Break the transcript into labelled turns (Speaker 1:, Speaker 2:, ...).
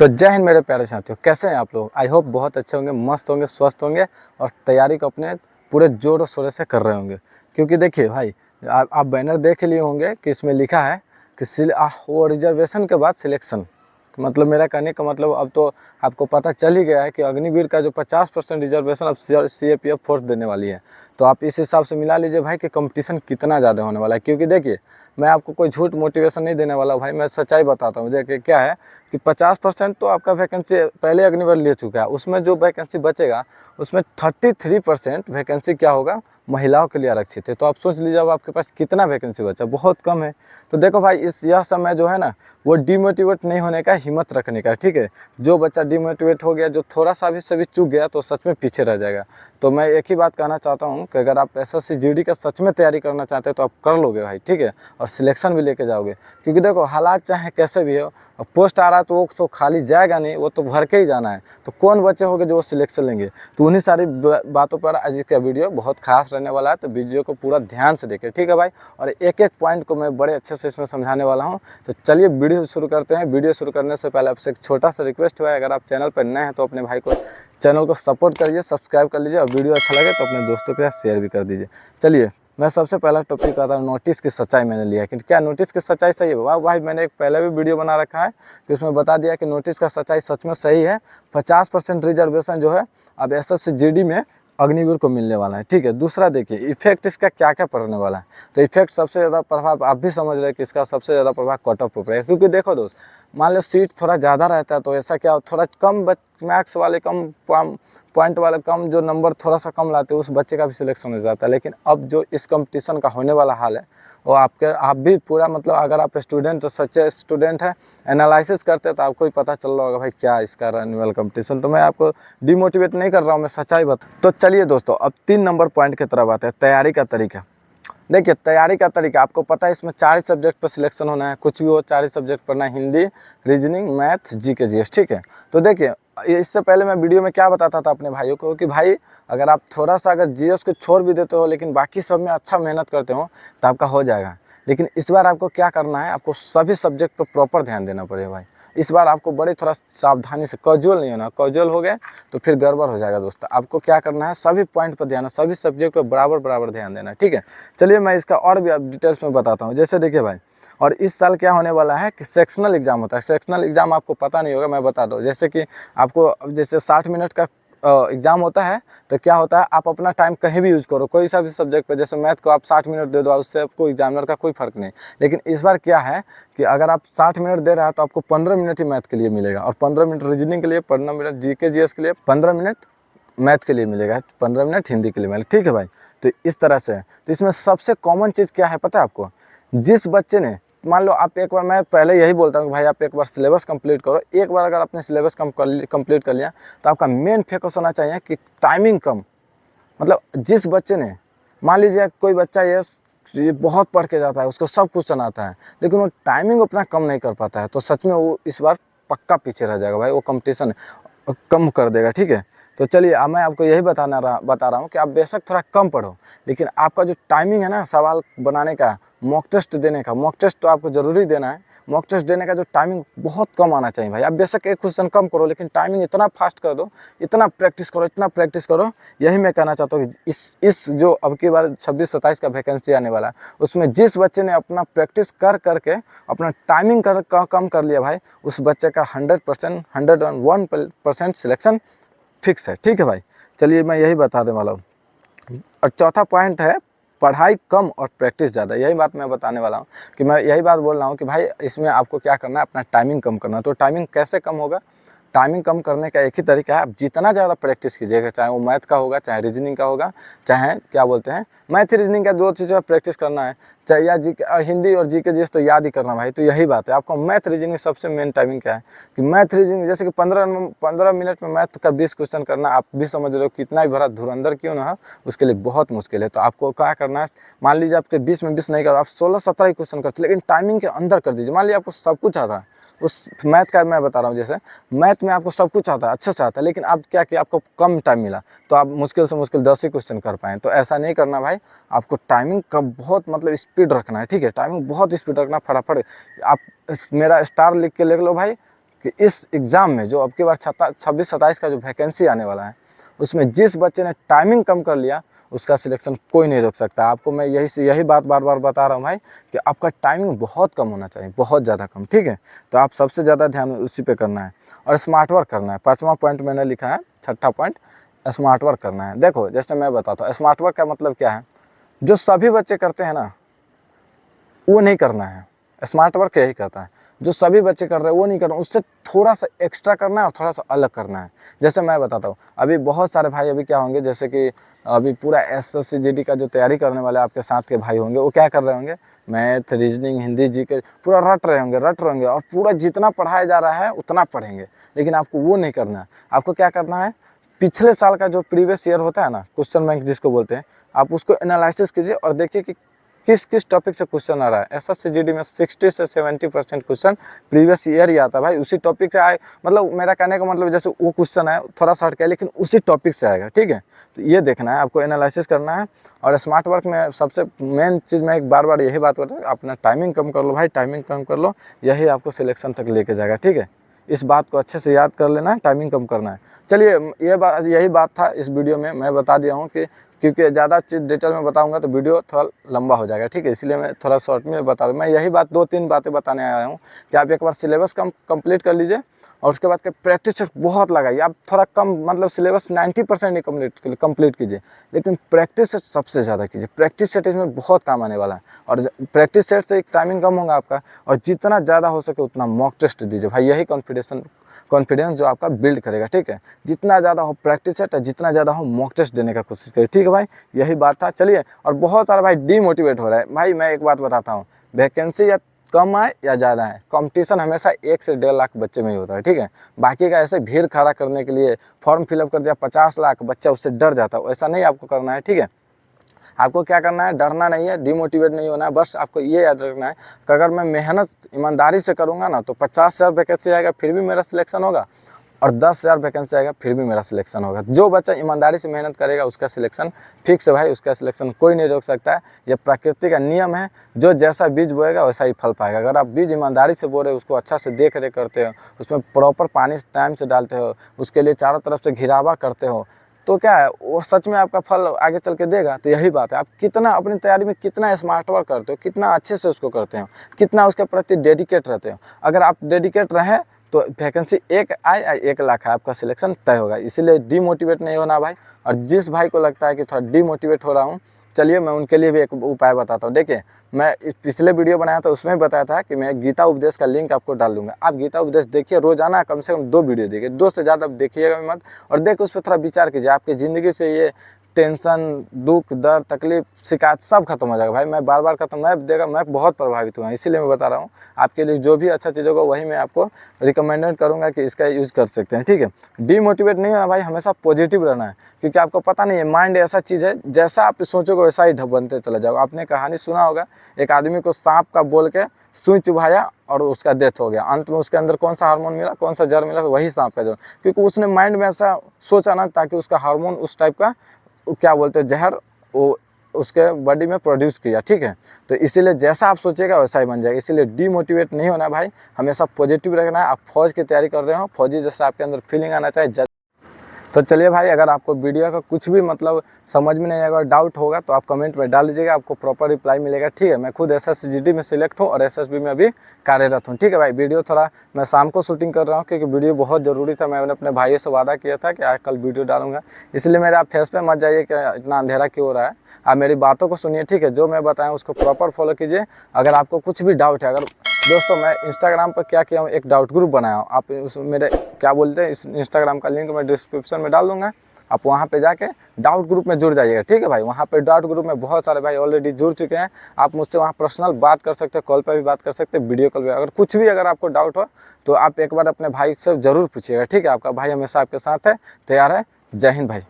Speaker 1: तो जय हिंद मेरे प्यारे साथियों, कैसे हैं आप लोग। आई होप बहुत अच्छे होंगे, मस्त होंगे, स्वस्थ होंगे और तैयारी को अपने पूरे जोर शोर से कर रहे होंगे। क्योंकि देखिए भाई, आप बैनर देख लिए होंगे कि इसमें लिखा है कि वो रिजर्वेशन के बाद सिलेक्शन। मतलब मेरा कहने का मतलब अब तो आपको पता चल ही गया है कि अग्निवीर का जो 50% रिजर्वेशन अब CAPF फोर्स देने वाली है। तो आप इस हिसाब से मिला लीजिए भाई कि कंपटीशन कितना ज़्यादा होने वाला है। क्योंकि देखिए, मैं आपको कोई झूठ मोटिवेशन नहीं देने वाला भाई, मैं सच्चाई बताता हूँ। देखिए क्या है कि 50% तो आपका वैकेंसी पहले अग्निवीर ले चुका है, उसमें जो वैकेंसी बचेगा उसमें 33% वैकेंसी क्या होगा, महिलाओं के लिए आरक्षित है। तो आप सोच लीजिए अब आपके पास कितना वैकेंसी बचा, बहुत कम है। तो देखो भाई, यह समय जो है ना, वो डिमोटिवेट नहीं होने का, हिम्मत रखने का, ठीक है। जो बच्चा डिमोटिवेट हो गया, जो थोड़ा सा भी सभी चूक गया, तो सच में पीछे रह जाएगा। तो मैं एक ही बात कहना चाहता हूँ कि अगर आप SSC GD का सच में तैयारी करना चाहते हैं तो आप कर लोगे भाई, ठीक है। और सिलेक्शन भी लेके जाओगे। क्योंकि देखो, हालात चाहे कैसे भी हो, पोस्ट आ रहा है तो वो तो खाली जाएगा नहीं, वो तो भर के ही जाना है। तो कौन बच्चे होंगे जो वो सिलेक्शन लेंगे। तो उन्हीं सारी बातों पर आज का वीडियो बहुत खास रहने वाला है। तो वीडियो को पूरा ध्यान से देखें, ठीक है भाई। और एक एक पॉइंट को मैं बड़े अच्छे से इसमें समझाने वाला हूँ। तो चलिए वीडियो शुरू करते हैं। वीडियो शुरू करने से पहले आपसे एक छोटा सा रिक्वेस्ट हुआ है, अगर आप चैनल पर नए हैं तो अपने भाई को चैनल को सपोर्ट करिए, सब्सक्राइब कर लीजिए, और वीडियो अच्छा लगे तो अपने दोस्तों के साथ शेयर भी कर दीजिए। चलिए, मैं सबसे पहला टॉपिक आता हूँ, नोटिस की सच्चाई मैंने लिया है। कि क्या नोटिस की सच्चाई सही है? वाह भाई, मैंने एक पहले भी वीडियो बना रखा है कि उसमें बता दिया कि नोटिस का सच्चाई सच में सही है। 50% रिजर्वेशन जो है अब SSC GD में अग्निवीर को मिलने वाला है, ठीक है। दूसरा देखिए, इफेक्ट इसका क्या क्या पड़ने वाला है। तो इफेक्ट सबसे ज़्यादा प्रभाव आप भी समझ रहे हैं कि इसका सबसे ज़्यादा प्रभाव कट ऑफ पर पड़ेगा। क्योंकि देखो दोस्त, मान लो सीट थोड़ा ज़्यादा रहता है तो ऐसा क्या, थोड़ा कम मैथ्स वाले, कम पॉइंट वाले, कम जो नंबर थोड़ा सा कम लाते हैं, उस बच्चे का भी सिलेक्शन हो जाता है। लेकिन अब जो इस कंपटीशन का होने वाला हाल है, वो आप भी पूरा, मतलब अगर आप स्टूडेंट, सच्चे स्टूडेंट हैं, एनालिसिस करते हैं, तो आपको ही पता चल रहा होगा भाई क्या इसका रहने वाला कंपटीशन। तो मैं आपको डिमोटिवेट नहीं कर रहा हूँ, मैं सच्चाई बता। तो चलिए दोस्तों, अब 3 नंबर पॉइंट की तरफ आते हैं, तैयारी का तरीका। देखिए, तैयारी का तरीका आपको पता है, इसमें 4 सब्जेक्ट पर सिलेक्शन होना है। कुछ भी हो, 4 सब्जेक्ट पढ़ना है, Hindi, reasoning, math, GK GS, ठीक है। तो देखिए, इससे पहले मैं वीडियो में क्या बताता था अपने भाइयों को कि भाई, अगर आप थोड़ा सा अगर GS को छोड़ भी देते हो लेकिन बाकी सब में अच्छा मेहनत करते हो तो आपका हो जाएगा। लेकिन इस बार आपको क्या करना है, आपको सभी सब्जेक्ट पर प्रॉपर ध्यान देना पड़ेगा भाई। इस बार आपको बड़े थोड़ा सावधानी से, कैजुअल नहीं होना। कैजुअल हो गए तो फिर गड़बड़ हो जाएगा दोस्त। आपको क्या करना है, सभी पॉइंट पर ध्यान, सभी सब्जेक्ट पर बराबर बराबर ध्यान देना, ठीक है। चलिए मैं इसका और भी डिटेल्स में बताता हूँ। जैसे देखिए भाई, और इस साल क्या होने वाला है कि सेक्शनल एग्जाम होता है। सेक्शनल एग्जाम आपको पता नहीं होगा, मैं बता दूँ। जैसे कि आपको जैसे 60 मिनट का एग्जाम होता है, तो क्या होता है, आप अपना टाइम कहीं भी यूज़ करो, कोई सा भी सब्जेक्ट पे। जैसे मैथ को आप 60 मिनट दे दो, उससे आपको एग्जामिनर का कोई फर्क नहीं। लेकिन इस बार क्या है कि अगर आप 60 मिनट दे रहा है तो आपको 15 मिनट ही मैथ के लिए मिलेगा, और 15 मिनट रीजनिंग के लिए, 15 मिनट GK GS के लिए, 15 मिनट मैथ के लिए मिलेगा, 15 मिनट हिंदी के लिए मिलेगा, ठीक है भाई। तो इस तरह से है। तो इसमें सबसे कॉमन चीज़ क्या है पता है आपको, जिस बच्चे ने, मान लो आप एक बार, मैं पहले यही बोलता हूँ कि भाई आप एक बार सिलेबस कंप्लीट करो। एक बार अगर आपने सिलेबस कंप्लीट कर लिया तो आपका मेन फोकस होना चाहिए कि टाइमिंग कम। मतलब जिस बच्चे ने, मान लीजिए कोई बच्चा ये बहुत पढ़ के जाता है, उसको सब कुछ आता है, लेकिन वो टाइमिंग अपना कम नहीं कर पाता है, तो सच में वो इस बार पक्का पीछे रह जाएगा भाई। वो कंपटीशन कम कर देगा, ठीक है। तो चलिए, अब मैं आपको यही बता रहा हूँ कि आप बेशक थोड़ा कम पढ़ो, लेकिन आपका जो टाइमिंग है ना, सवाल बनाने का, मॉक टेस्ट देने का, मॉक टेस्ट तो आपको ज़रूरी देना है। मॉक टेस्ट देने का जो टाइमिंग बहुत कम आना चाहिए भाई। आप बेशक एक क्वेश्चन कम करो, लेकिन टाइमिंग इतना फास्ट कर दो, इतना प्रैक्टिस करो, इतना प्रैक्टिस करो। यही मैं कहना चाहता हूँ कि इस जो अब की बार 26-27 का वैकेंसी आने वाला है, उसमें जिस बच्चे ने अपना प्रैक्टिस कर करके अपना टाइमिंग कम कर लिया भाई, उस बच्चे का 100%, 101% सिलेक्शन फिक्स है, ठीक है भाई। चलिए मैं यही बताने वाला हूँ। और चौथा पॉइंट है, पढ़ाई कम और प्रैक्टिस ज़्यादा। यही बात मैं बताने वाला हूँ कि मैं यही बात बोल रहा हूँ कि भाई इसमें आपको क्या करना है, अपना टाइमिंग कम करना है। तो टाइमिंग कैसे कम होगा? टाइमिंग कम करने का एक ही तरीका है, आप जितना ज़्यादा प्रैक्टिस कीजिएगा, चाहे वो मैथ का होगा, चाहे रीजनिंग का होगा, चाहे क्या बोलते हैं, मैथ रीजनिंग का 2 चीज़ पर प्रैक्टिस करना है, चाहे या हिंदी और GK GS तो याद ही करना भाई। तो यही बात है, आपको मैथ रीजनिंग सबसे मेन टाइमिंग क्या है कि मैथ रीजनिंग, जैसे कि 15 मिनट में मैथ का 20 क्वेश्चन करना, आप भी समझ रहे हो कितना ही बड़ा धुरंधर क्यों ना हो, उसके लिए बहुत मुश्किल है। तो आपको क्या करना है, मान लीजिए आपके 20 में 20 नहीं कर, आप 16-17 ही क्वेश्चन करते, लेकिन टाइमिंग के अंदर कर दीजिए। मान लीजिए आपको सब कुछ आता है, उस मैथ का मैं बता रहा हूँ, जैसे मैथ में आपको सब कुछ आता है, अच्छे से आता है, लेकिन आप क्या किया, आपको कम टाइम मिला, तो आप मुश्किल से मुश्किल 10 ही क्वेश्चन कर पाएँ। तो ऐसा नहीं करना भाई, आपको टाइमिंग का बहुत, मतलब स्पीड रखना है, ठीक है। टाइमिंग बहुत स्पीड रखना, फटाफट आप मेरा स्टार लिख के लिख लो भाई, कि इस एग्ज़ाम में जो अब की बार 26-27 का जो वैकेंसी आने वाला है, उसमें जिस बच्चे ने टाइमिंग कम कर लिया उसका सिलेक्शन कोई नहीं रोक सकता। आपको मैं यही बात बार बार बता रहा हूँ भाई कि आपका टाइमिंग बहुत कम होना चाहिए, बहुत ज़्यादा कम, ठीक है। तो आप सबसे ज़्यादा ध्यान उसी पे करना है और स्मार्ट वर्क करना है। 5वां पॉइंट मैंने लिखा है, 6ठा पॉइंट स्मार्ट वर्क करना है। देखो जैसे मैं बताता हूँ स्मार्ट वर्क का मतलब क्या है, जो सभी बच्चे करते हैं ना वो नहीं करना है। स्मार्ट वर्क यही करता है, जो सभी बच्चे कर रहे हैं वो नहीं करना, उससे थोड़ा सा एक्स्ट्रा करना है और थोड़ा सा अलग करना है। जैसे मैं बताता हूँ, अभी बहुत सारे भाई अभी क्या होंगे, जैसे कि अभी पूरा SSC GD का जो तैयारी करने वाले आपके साथ के भाई होंगे, वो क्या कर रहे होंगे, मैथ, रीजनिंग, हिंदी, GK पूरा रट रहे होंगे और पूरा जितना पढ़ाया जा रहा है उतना पढ़ेंगे, लेकिन आपको वो नहीं करना है। आपको क्या करना है, पिछले साल का जो प्रीवियस ईयर होता है ना, क्वेश्चन बैंक जिसको बोलते हैं, आप उसको एनालिसिस कीजिए और देखिए कि किस किस टॉपिक से क्वेश्चन आ रहा है। SSC GD में 60 से 70% क्वेश्चन प्रीवियस ईयर ही आता है भाई, उसी टॉपिक से आए। मतलब मेरा कहने का मतलब जैसे वो क्वेश्चन है थोड़ा सा हट के लेकिन उसी टॉपिक से आएगा, ठीक है। तो ये देखना है, आपको एनालिसिस करना है। और स्मार्ट वर्क में सबसे मेन चीज़ मैं एक बार यही बात करता हूँ, अपना टाइमिंग कम कर लो भाई, टाइमिंग कम कर लो, यही आपको सिलेक्शन तक लेके जाएगा, ठीक है। इस बात को अच्छे से याद कर लेना है, टाइमिंग कम करना है। चलिए यही बात था इस वीडियो में, मैं बता दिया हूँ कि क्योंकि ज़्यादा चीज़ डिटेल में बताऊंगा तो वीडियो थोड़ा लंबा हो जाएगा, ठीक है। इसलिए मैं थोड़ा शॉर्ट में बता रहा हूँ। मैं यही बात 2-3 बातें बताने आया हूँ कि आप एक बार सिलेबस कंप्लीट कर लीजिए और उसके बाद के प्रैक्टिस सेट बहुत लगाइए। आप थोड़ा कम मतलब सिलेबस 90% ही कंप्लीट कीजिए, लेकिन प्रैक्टिस सेट सबसे ज़्यादा कीजिए। प्रैक्टिस सेट इसमें बहुत काम आने वाला है और प्रैक्टिस सेट से एक टाइमिंग कम होगा आपका, और जितना ज़्यादा हो सके उतना मॉक टेस्ट दीजिए भाई, यही कॉन्फिडेंस जो आपका बिल्ड करेगा, ठीक है। जितना ज़्यादा हो प्रैक्टिस सेट और जितना ज़्यादा हो मॉक टेस्ट देने का कोशिश करिए, ठीक है भाई। यही बात था, चलिए। और बहुत सारा भाई डीमोटिवेट हो रहा है भाई, मैं एक बात बताता हूँ, वैकेंसी या कम आए या ज़्यादा है, कंपटीशन हमेशा 1 से 1.5 लाख बच्चे में ही होता है, ठीक है। बाकी का ऐसे भीड़ खड़ा करने के लिए फॉर्म फिलअप कर दिया 50 लाख बच्चा, उससे डर जाता है, ऐसा नहीं आपको करना है, ठीक है। आपको क्या करना है, डरना नहीं है, डिमोटिवेट नहीं होना है। बस आपको ये याद रखना है कि अगर मैं मेहनत ईमानदारी से करूँगा ना तो 50,000 वैकेंसी आएगा फिर भी मेरा सिलेक्शन होगा, और 10,000 वैकेंसी आएगा फिर भी मेरा सिलेक्शन होगा। जो बच्चा ईमानदारी से मेहनत करेगा उसका सिलेक्शन फिक्स है भाई, उसका सिलेक्शन कोई नहीं रोक सकता है। ये प्रकृति का नियम है, जो जैसा बीज बोएगा वैसा ही फल पाएगा। अगर आप बीज ईमानदारी से बो रहे हो, उसको अच्छा से देख रेख करते हो, उसमें प्रॉपर पानी टाइम से डालते हो, उसके लिए चारों तरफ से घिरावा करते हो, तो क्या है वो सच में आपका फल आगे चल के देगा। तो यही बात है, आप कितना अपनी तैयारी में कितना स्मार्ट वर्क करते हो, कितना अच्छे से उसको करते हो, कितना उसके प्रति डेडिकेट रहते हो। अगर आप डेडिकेट रहें तो वैकेंसी 1 आए या 1 लाख है, आपका सिलेक्शन तय होगा। इसीलिए डीमोटिवेट नहीं होना भाई। और जिस भाई को लगता है कि थोड़ा डीमोटिवेट हो रहा हूँ, चलिए मैं उनके लिए भी एक उपाय बताता हूँ। देखिए मैं पिछले वीडियो बनाया था, उसमें बताया था कि मैं गीता उपदेश का लिंक आपको डाल दूंगा। आप गीता उपदेश देखिए, रोजाना कम से कम 2 वीडियो देखिए, 2 से ज़्यादा देखिएगा मत, और देख उस पर थोड़ा विचार कीजिए। आपकी ज़िंदगी से ये टेंशन, दुख, दर्द, तकलीफ, शिकायत सब खत्म हो जाएगा भाई। मैं बार खत्म, मैं बहुत प्रभावित हुआ, इसीलिए मैं बता रहा हूँ आपके लिए। जो भी अच्छा चीज़ होगा वही मैं आपको रिकमेंडेड करूँगा कि इसका यूज़ कर सकते हैं, ठीक है। डीमोटिवेट नहीं होना भाई, हमेशा पॉजिटिव रहना है, क्योंकि आपको पता नहीं है माइंड ऐसा चीज़ है, जैसा आप सोचोगे वैसा ही बनते चला जाओगे। आपने कहानी सुना होगा, एक आदमी को सांप का बोल के सुई चुभाया और उसका डेथ हो गया। अंत में उसके अंदर कौन सा हार्मोन मिला, कौन सा जहर मिला, वही सांप का जहर, क्योंकि उसने माइंड में ऐसा सोचा ना, ताकि उसका हार्मोन उस टाइप का क्या बोलते हैं जहर वो उसके बॉडी में प्रोड्यूस किया, ठीक है। तो इसीलिए जैसा आप सोचेगा वैसा ही बन जाएगा। इसीलिए डीमोटिवेट नहीं होना भाई, हमेशा पॉजिटिव रखना है। आप फौज की तैयारी कर रहे हो, फौजी जैसा आपके अंदर फीलिंग आना चाहिए। तो चलिए भाई, अगर आपको वीडियो का कुछ भी मतलब समझ में नहीं आएगा, डाउट होगा तो आप कमेंट में डाल दीजिएगा, आपको प्रॉपर रिप्लाई मिलेगा, ठीक है। मैं खुद SSC GD में सिलेक्ट हूँ और SSB में अभी कार्यरत हूँ, ठीक है भाई। वीडियो थोड़ा मैं शाम को शूटिंग कर रहा हूँ, क्योंकि वीडियो बहुत ज़रूरी था। मैंने अपने भाइयों से वादा किया था कि आज कल वीडियो डालूंगा, इसलिए मेरे आप फेस पे मत जाइए कि इतना अंधेरा क्यों हो रहा है। आप मेरी बातों को सुनिए, ठीक है। जो मैं बताया उसको प्रॉपर फॉलो कीजिए। अगर आपको कुछ भी डाउट है, अगर दोस्तों मैं इंस्टाग्राम पर क्या किया हूँ, एक डाउट ग्रुप बनाया हूँ। आप उस मेरे क्या बोलते हैं, इस इंस्टाग्राम का लिंक मैं डिस्क्रिप्शन में डाल दूँगा, आप वहाँ पे जाके डाउट ग्रुप में जुड़ जाइएगा, ठीक है भाई। वहाँ पे डाउट ग्रुप में बहुत सारे भाई ऑलरेडी जुड़ चुके हैं। आप मुझसे वहाँ पर्सनल बात कर सकते हो, कॉल पे भी बात कर सकते हैं, वीडियो कॉल पे। अगर कुछ भी अगर आपको डाउट हो तो आप एक बार अपने भाई से ज़रूर पूछिएगा, ठीक है। आपका भाई हमेशा आपके साथ है, तैयार है। जय हिंद भाई।